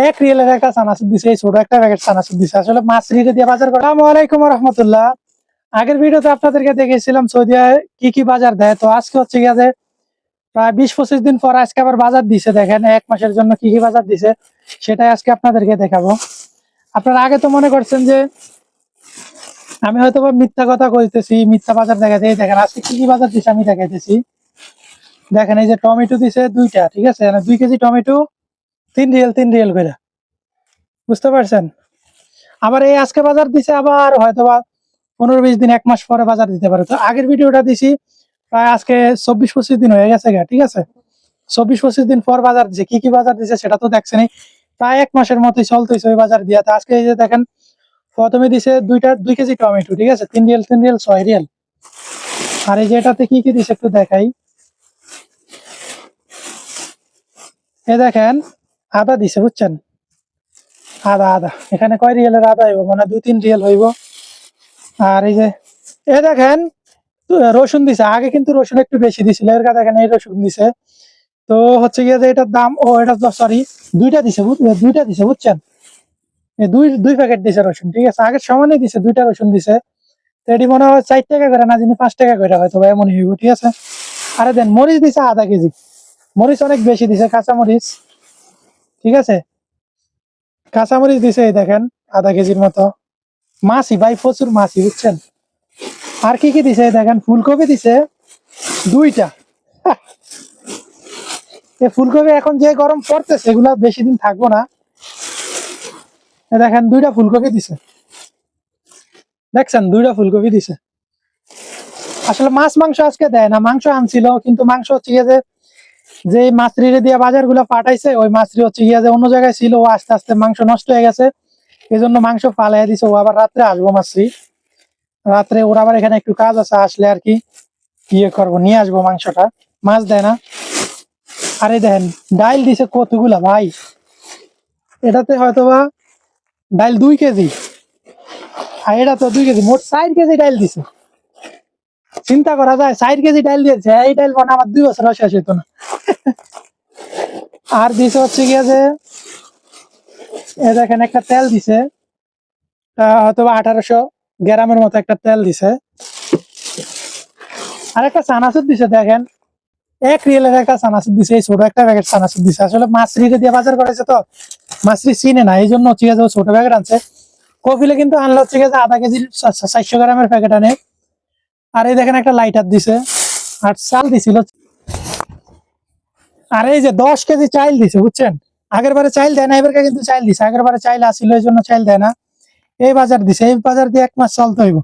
এক রিয়েলের একটা চানাচুর দিছে, এই ছোট একটা প্যাকেট চানাচুর দিছে। আসলে মাছ রিলে দিয়ে বাজার করা। আসসালামু আলাইকুম রহমতুল্লাহ। আগের ভিডিওতে আপনাদেরকে দেখেছিলাম সৌদিয়া কি কি বাজার দেয়। তো আজকে হচ্ছে গিয়ে যে প্রায় 20-25 দিন পর আজকে আবার বাজার দিছে। দেখেন এক মাসের জন্য কি কি বাজার দিছে সেটাই আজকে আপনাদেরকে দেখাবো। আপনারা আগে তো মনে করছেন যে আমি হয়তো মিথ্যা কথা কইতেছি, মিথ্যা বাজার দেখাতে। দেখেন আজকে কি কি বাজার দিছে আমি দেখাইতেছি। দেখেন এই যে টমেটো দিছে 2টা, ঠিক আছে, 2 কেজি টমেটো 3 রিয়েল করে, বুঝতে পারছেন। আবার এই আজকে বাজার দিছে, আবার হয়তোবা 15-20 দিন, 1 মাস পরে বাজার দিতে পারে। তো আগের ভিডিওটা দিছি প্রায় আজকে 24-25 দিন হয়ে গেছে গা, ঠিক আছে। 24-25 দিন পর বাজার দিছে। কি কি বাজার দিছে সেটা তো দেখছেনই। প্রায় 1 মাসের মতোই চলতেছে ওই বাজার দিয়া। তো আজকে এই যে দেখেন প্রথমে দিছে 2 কেজি টমেটো, ঠিক আছে, 3 রিয়েল 6 রিয়েল। আর এই যে এটাতে কি কি দিছে একটু দেখাই। এ দেখেন আদা দিছে, বুঝছেন, আদা এখানে কয় রিয়েলের আদা হইব, মানে 2-3 রিয়েল হইব। আর এই যে এ দেখেন রসুন দিছে। আগে কিন্তু রসুন একটু বেশি দিছিল, এর কাছে দেখেন এই রসুন দিছে। তো হচ্ছে গিয়ে যে এটার দাম, এটা সরি, 2টা দিছে, 2টা দিছে, বুঝছেন। এই দুই প্যাকেট দিছে রসুন, ঠিক আছে। আগের সমানই দিছে, 2টা রসুন দিছে। তো এটি মনে হয় 4 টাকা করে, না জানি 5 টাকা করে হয়তো, এমনই হইব, ঠিক আছে। আরে দেন মরিচ দিছে আধা কেজি, মরিচ অনেক বেশি দিছে, কাঁচা মরিচ, ঠিক আছে, কাঁচামরিচ দিছে এই দেখেন আধা কেজির মতো। মাছি ভাই, প্রচুর মাছি, বুঝছেন। আর কি কি দিছে দেখেন, ফুলকপি দিছে 2টা। এই ফুলকপি এখন যে গরম পড়তেছে এগুলা বেশি দিন থাকবো না। দেখেন 2টা ফুলকপি দিছে, দেখছেন 2টা ফুলকপি দিছে। আসলে মাছ মাংস আজকে দেয় না, মাংস আনছিল, কিন্তু মাংস হচ্ছে গিয়ে যে মাছরিরে দিয়ে বাজার গুলা পাঠাইছে, ওই মাছরি হচ্ছে গিয়ে যে অন্য জায়গায় ছিল, ও আস্তে আস্তে মাংস নষ্ট হয়ে গেছে, এই জন্য মাংস ফালাই দিছে। ও আবার রাত্রে আসবো, মাছরি রাত্রে ওর আবার এখানে একটু কাজ আছে, আসলে আর কি ইয়ে করবো, নিয়ে আসবো মাংসটা, মাছ দেয় না। আরে দেখেন ডাইল দিছে কতগুলা ভাই, এটাতে হয়তোবা ডাইল 2 কেজি, আর এটা তো 2 কেজি, মোট 4 কেজি ডাইল দিছে। চিন্তা করা যায়, 4 কেজি ডাইল দিয়েছে, এই ডাইল মানে আমার 2 বছর শেষ হইতো না। আর দিছে হচ্ছে গিয়ে যে এ দেখেন একটা তেল দিছে, হয়তোবা 1800 গ্রামের মতো একটা তেল দিছে। আর একটা চানাচুর দিছে, দেখেন 1 রিয়েলের একটা চানাচুর দিছে, এই ছোট একটা প্যাকেট চানাচুর দিছে। আসলে মাছরিকে দিয়ে বাজার করেছে, তো মাছরি চিনে না, এই জন্য হচ্ছে গিয়ে ছোট প্যাকেট আনছে। কফিলে কিন্তু আনলে হচ্ছে গিয়ে 0.5 কেজির 400 গ্রামের প্যাকেট আনে। আর এই দেখেন একটা লাইটার দিছে, আর চাল দিছিল। আর এই যে 10 কেজি চাইল দিছে, বুঝছেন। আগের বারে চাইল দেয় না, এবার কিন্তু চাইল দিছে। আগের বারে চাইল আসছিল, এই জন্য চাইল দেয় না। এই বাজার দিছে, এই বাজার দিয়ে 1 মাস চলতে হইব।